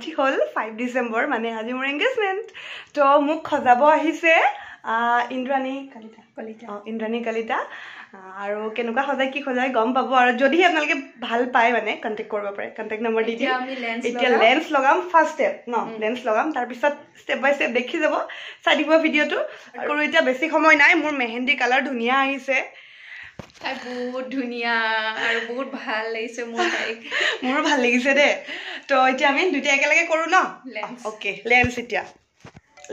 ঠিক হ'ল 5 ডিচেম্বৰ মানে আজি মোৰ এংগেজমেণ্ট তো মোক খজাব আহিছে ইন্দ্ৰাণী কলিতা আৰু কেনেকুৱা সজাই কি সজাই গম পাব আৰু যদি আপোনালোকে ভাল পায় মানে কণ্টেক্ট কৰিব পাৰে কণ্টেক্ট নম্বৰ দি দিম এতিয়া লেন্স লগাম ফাৰ্ষ্ট ষ্টেপ ন লেন্স লগাম তাৰপিছত ষ্টেপ বাই ষ্টেপ দেখি যাব চাই দিব ভিডিঅ'টো আৰু এতিয়া বেছি সময় নাই মোৰ মেহেন্দি কালাৰ ধুনীয়া আহিছে বহুত ধুনীয়া আৰু বহুত ভাল লাগিছে মোৰ ভাল লাগিছে দে তো এতিয়া আমি দুইটা একেলগে কৰো ন ওকে লেন্স এতিয়া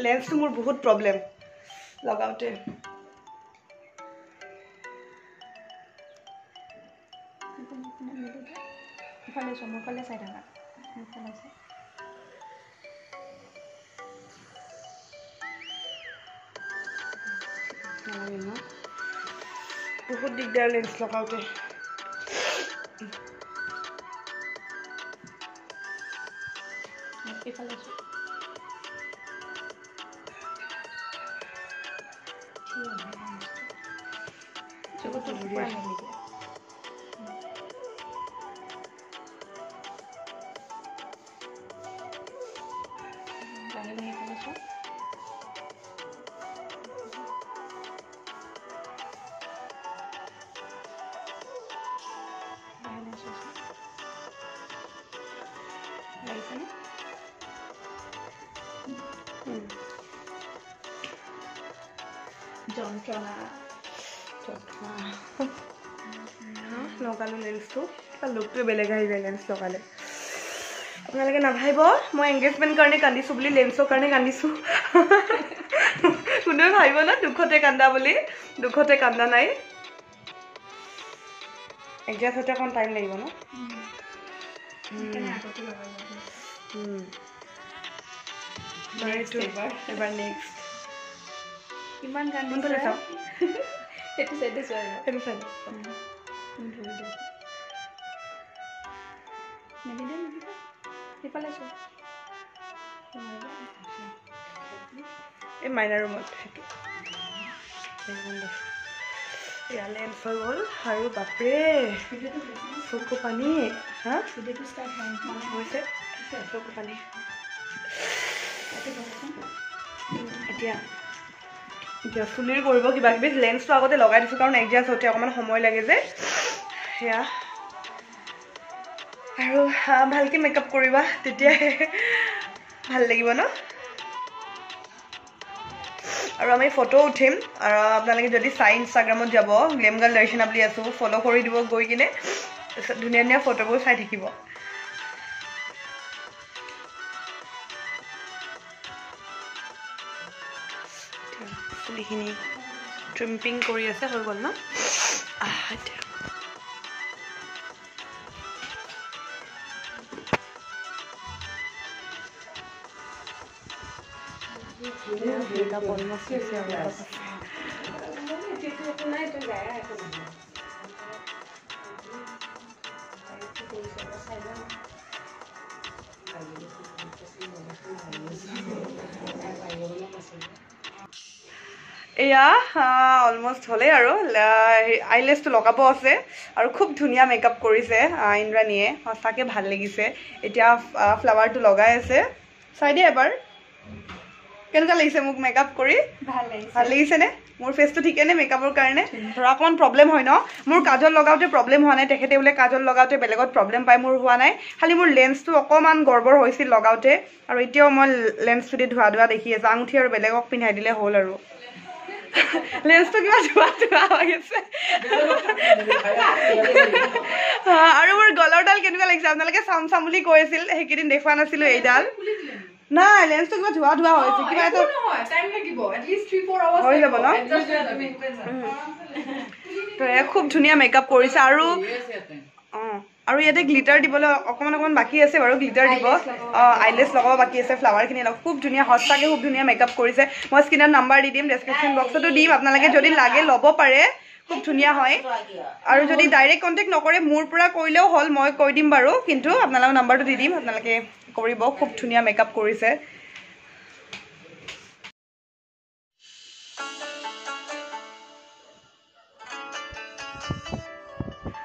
লেন্সটো মোৰ বহুত প্ৰবলেম লগাওতে ইফালে চমকলে চাই থাকা ইফালে চাই বহুত দিগদাৰ লেন্স লগাওতে ইফালে চকুটো পুৰা মেলি দিয়া যন্ত্ৰণা লগালো লেন্সটো লুকটোৱে বেলেগ আহি যায় লেন্স লগালে আপোনালোকে নাভাবিব মই এংগেজমেণ্ট কাৰণে কান্দিছোঁ বুলি লেন্সৰ কাৰণে কান্দিছোঁ কোনোৱে ভাবিব ন দুখতে কান্দা বুলি দুখতে কান্দা নাই এডজাষ্ট হওঁতে অকণ টাইম লাগিব ন এবাৰ নেক্সট ইমান গান কোনফালে চাওঁ সেইটো চাইডে চোৱা সেইটো চাইড সেইফালে চোৱা এই মাইনাৰ ৰুমত সেইটো লেন্স হৈ গ'ল আৰু বাপৰে চকু পানী হা ভিডিঅ'টো ষ্টাৰ্ট হৈছে চকু পানী এতিয়া চুলিৰ কৰিব কিবা কিবি লেন্সটো আগতে লগাই দিছোঁ কাৰণ এডজাষ্ট হওঁতে অকণমান সময় লাগে যে সেয়া আৰু ভালকৈ মেকআপ কৰিবা তেতিয়াহে ভাল লাগিব ন আৰু আমি ফটো উঠিম আৰু আপোনালোকে যদি চাই ইনষ্টাগ্ৰামত যাব গ্লেম গাৰ্ল দৰ্শনা বুলি আছোঁ ফ'ল' কৰি দিব গৈ কিনে তাৰপিছত ধুনীয়া ধুনীয়া ফটোবোৰ চাই থাকিব চুলিখিনি ট্ৰিম্পিং কৰি আছে হৈ গ'ল ন এয়া অলমষ্ট হ'লেই আৰু আইলেছটো লগাব আছে আৰু খুব ধুনীয়া মেকআপ কৰিছে ইন্দ্ৰাণীয়ে সঁচাকৈ ভাল লাগিছে এতিয়া ফ্লাৱাৰটো লগাই আছে চাই দিয়া এবাৰ কেনেকুৱা লাগিছে মোক মেকআপ কৰি ভাল লাগিছেনে মোৰ ফেচটো ঠিকে নে মেকআপৰ কাৰণে ধৰা অকণমান প্ৰব্লেম হয় ন মোৰ কাজল লগাওঁতে প্ৰব্লেম হোৱা নাই তেখেতে বোলে কাজল লগাওঁতে বেলেগত প্ৰব্লেম পায় মোৰ হোৱা নাই খালি মোৰ লেন্সটো অকণমান গড়বড় হৈছিল লগাওঁতে আৰু এতিয়াও মই লেন্সটো দি ধোৱা দেখি আছোঁ আঙুঠি আৰু বেলেগক পিন্ধাই দিলে হ'ল আৰু লেন্সটো কিবা ধোৱা হৈ আছে আৰু মোৰ গলৰডাল কেনেকুৱা লাগিছে আপোনালোকে চাম বুলি কৈ আছিল সেইকেইদিন দেখুওৱা নাছিলোঁ এইডাল নাই লেন্সটো কিবা ধোৱা হৈ আছে কিবা এটা হৈ যাব ন খুব ধুনীয়া মেকআপ কৰিছে আৰু আৰু ইয়াতে গ্লিটাৰ দিবলৈ অকণমান বাকী আছে বাৰু গ্লিটাৰ দিব আইলেছ লগাব বাকী আছে ফ্লাৱাৰখিনি অলপ খুব ধুনীয়া সঁচাকৈ খুব ধুনীয়া মেকআপ কৰিছে মই স্ক্ৰীনত নাম্বাৰ দি দিম ডেছক্ৰিপশ্যন বক্সতো দিম আপোনালোকে যদি লাগে ল'ব পাৰে খুব ধুনীয়া হয় আৰু যদি ডাইৰেক্ট কণ্টেক্ট নকৰে মোৰ পৰা কৰিলেও হ'ল মই কৈ দিম বাৰু কিন্তু আপোনালোকৰ নাম্বাৰটো দি দিম আপোনালোকে কৰিব খুব ধুনীয়া মেকআপ কৰিছে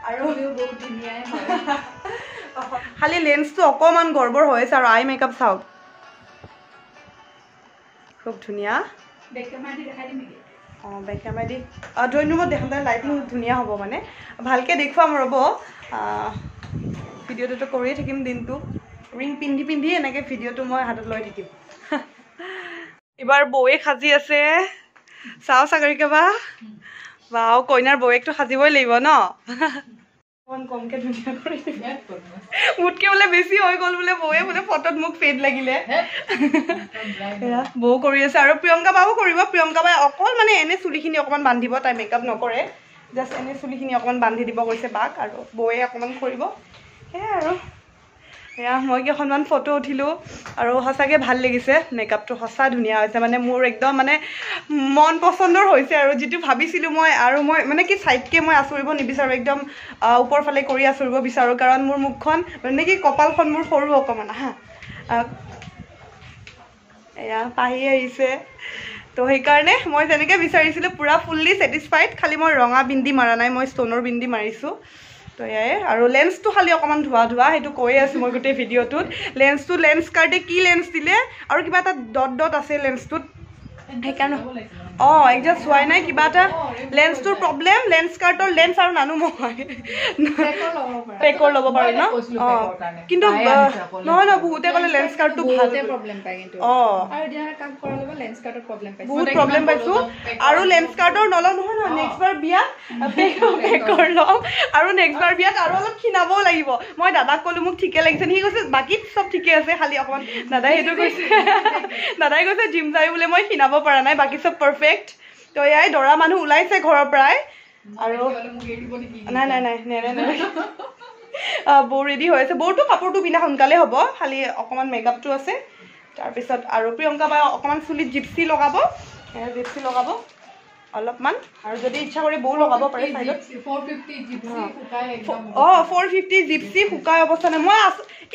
আৰু বহুত ধুনীয়াই হয় খালি লেন্সটো অকণমান গড়বড় হৈ আছে আৰু আই মেকআপ চাওক খুব ধুনীয়া বেক কেমেৰা দি দেখাই দিম নেকি বেক কেমেৰা দি ড্ৰয়িং ৰুমত দেখাওঁতে লাইটিং ধুনীয়া হ'ব মানে ভালকৈ দেখুৱাম ৰ'ব ভিডিঅ'টোতো কৰিয়ে থাকিম দিনটো ৰিং পিন্ধি পিন্ধি এনেকৈ ভিডিঅ'টো মই হাতত লৈ থাকিম এইবাৰ বৌৱে সাজি আছে চাওঁ চাগৰিকা বা কইনাৰ বৌৱেকটো সাজিবই লাগিব ন অকণমান কমকৈ ধুনীয়া কৰি মোতকৈ বোলে বেছি হৈ গ'ল বোলে বৌৱে বোলে ফটোত মোক ফেড লাগিলে বৌ কৰি আছে আৰু প্ৰিয়ংকা বাও কৰিব প্ৰিয়ংকা বাই অকল মানে এনে চুলিখিনি অকণমান বান্ধিব তাই মেকআপ নকৰে জাষ্ট এনে চুলিখিনি অকণমান বান্ধি দিব কৈছে বাক আৰু বৌৱে অকণমান কৰিব সেয়াই আৰু এয়া মই কেইখনমান ফটো উঠিলোঁ আৰু সঁচাকৈ ভাল লাগিছে মেকআপটো সঁচা ধুনীয়া হৈছে মানে মোৰ একদম মানে মন পচন্দৰ হৈছে আৰু যিটো ভাবিছিলোঁ মই আৰু মই মানে কি ছাইডকৈ মই আঁচুৰিব নিবিচাৰোঁ একদম ওপৰ ফালে কৰি আঁচুৰিব বিচাৰোঁ কাৰণ মোৰ মুখখন মানে কি কপালখন মোৰ সৰু অকণমান এয়া পাহি আহিছে তো সেইকাৰণে মই যেনেকৈ বিচাৰিছিলোঁ পূৰা ফুল্লি ছেটিছফাইড খালি মই ৰঙা বিন্দি মাৰা নাই মই ষ্টনৰ বিন্দি মাৰিছোঁ তো এয়াই আৰু লেন্সটো খালি অকণমান ধোৱা সেইটো কৈয়ে আছোঁ মই গোটেই ভিডিঅ'টোত লেন্স কাৰ্ডে কি লেন্স দিলে আৰু কিবা এটা ডট আছে লেন্সটোত সেইকাৰণে একজাষ্ট হোৱাই নাই কিবা এটা লেন্সটোৰ প্ৰব্লেম লেন্স কাৰ্ডৰ লেন্স আৰু নানো মই পেকৰ ল'ব পাৰোঁ ন কিন্তু নহয় বহুতে ক'লে লেন্স কাৰ্ডটো ভাল বহুত প্ৰব্লেম পাইছোঁ আৰু লেন্স কাৰ্ডৰ নলওঁ নহয় নেক্সট বাৰ বিয়াত পেকৰ ল'ম আৰু নেক্সট বাৰ বিয়াত আৰু অলপ ক্ষীণাবও লাগিব মই দাদাক ক'লোঁ মোক ঠিকে লাগিছে সি কৈছে বাকী চব ঠিকে আছে খালি অকণমান দাদাই সেইটো কৈছে দাদাই কৈছে জিম যাই বোলে মই ক্ষীণাব পৰা নাই বাকী চব পাৰফেক্ট তো এয়াই দৰা মানুহ ওলাইছে ঘৰৰ পৰাই আৰু নাই নেৰে বৌ ৰেডি হৈ আছে বৌটো কাপোৰটো পিন্ধা সোনকালে হ'ব খালি অকণমান মেকআপটো আছে তাৰপিছত আৰু প্ৰিয়ংকা বাই অকণমান চুলিত জিপচি লগাব অলপমান আৰু যদি ইচ্ছা কৰি বৌ লগাব পাৰে চাইডত 450 জিপচি শুকাই অৱস্থা নাই মই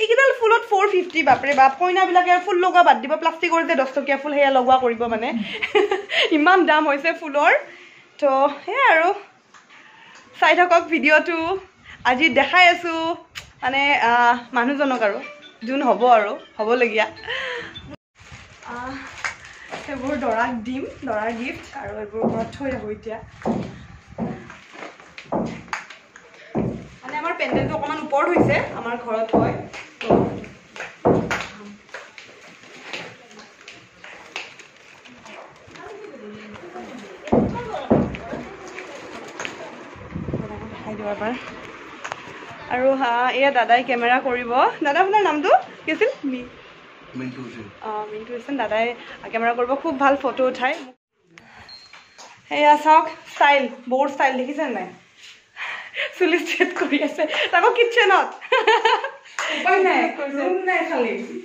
এইকেইডাল ফুলত 450 বাপৰে বাপ কইনাবিলাকে ফুল লগোৱা বাদ দিব প্লাষ্টিকৰ যে 10 টকীয়া ফুল সেয়া লগোৱা কৰিব মানে ইমান দাম হৈছে ফুলৰ তো সেয়াই আৰু চাই থাকক ভিডিঅ'টো আজি দেখাই আছোঁ মানে মানুহজনক আৰু যোন হ'ব আৰু হ'বলগীয়া সেইবোৰ দৰাক দিম দৰাৰ গিফ্ট আৰু এইবোৰ ঘৰত থৈ আহোঁ এতিয়া মানে আমাৰ পেণ্ডেলটো অকণমান ওপৰত হৈছে আমাৰ ঘৰত হয় আৰু এয়া দাদাই কেমেৰা কৰিব দাদা আপোনাৰ নামটো কি আছিল মিণ্টু হুছেইন দাদাই কেমেৰা কৰিব খুব ভাল ফটো উঠায় সেয়া চাওক ষ্টাইল বৌৰ ষ্টাইল দেখিছে নাই চুলি ষ্ট্ৰেট কৰি আছে তাকো কিটচেনত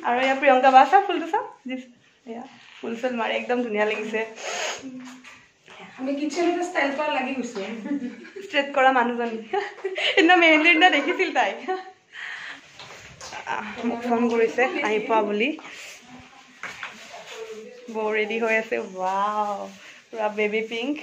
আৰু এয়া প্ৰিয়ংকা বা চাওক ফুলটো চাওক এয়া ফুল চুল মাৰি একদম ধুনীয়া লাগিছে আমি কিটচেনতে ষ্টাইল কৰা লাগি গৈছে ষ্ট্ৰেট কৰা মানুহজনী সেইদিনা মেহেন্দিৰ দিনা দেখিছিল তাই মোক ফোন কৰিছে আহি পোৱা বুলি বৌ ৰেডি হৈ আছে ৱাও পুৰা বেবী পিংক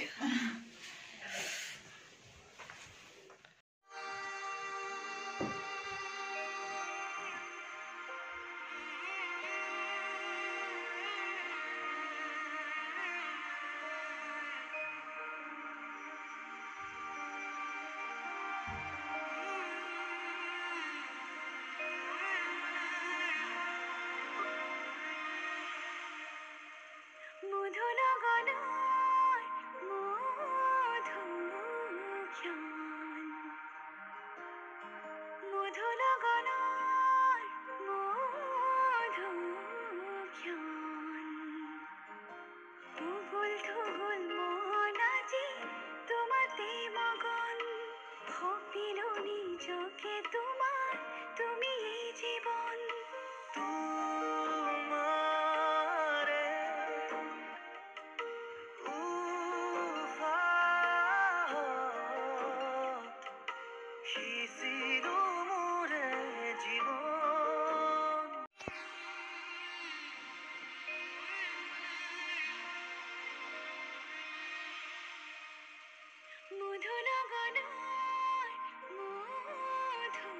মধুৰ গণাৰ মধু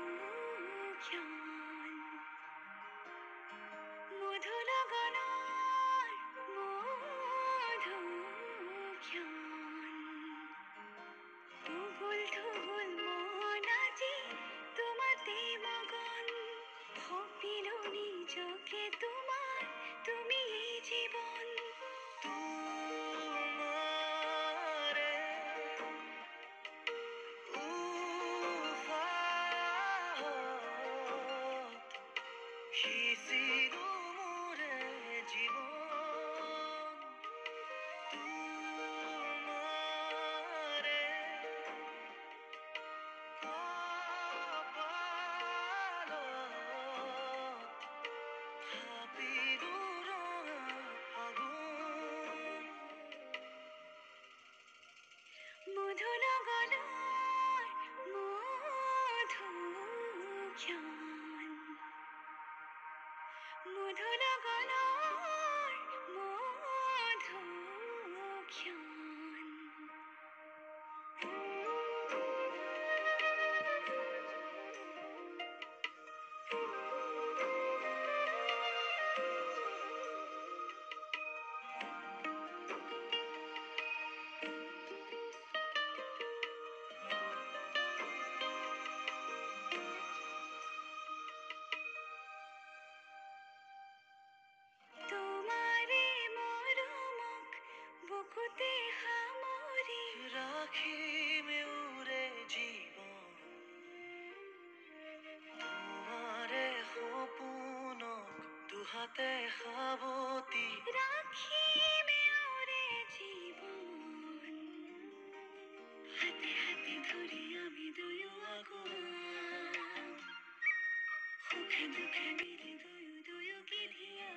মধু লগনৰ মধু জ্ঞান মধু লগনৰ মধু জ্ঞান তোমাৰে মৰমক বুকুতে সামৰি ৰাখিম উৰে জীৱন তোমাৰে সপোনক দুহাতে সাৱটি ৰাখিম উৰে জীৱন হাতে হাতে ধৰি আমি দুয়ো আগুৱাম সুখে দুখে মিলি দুয়ো দুয়োকে ধিয়া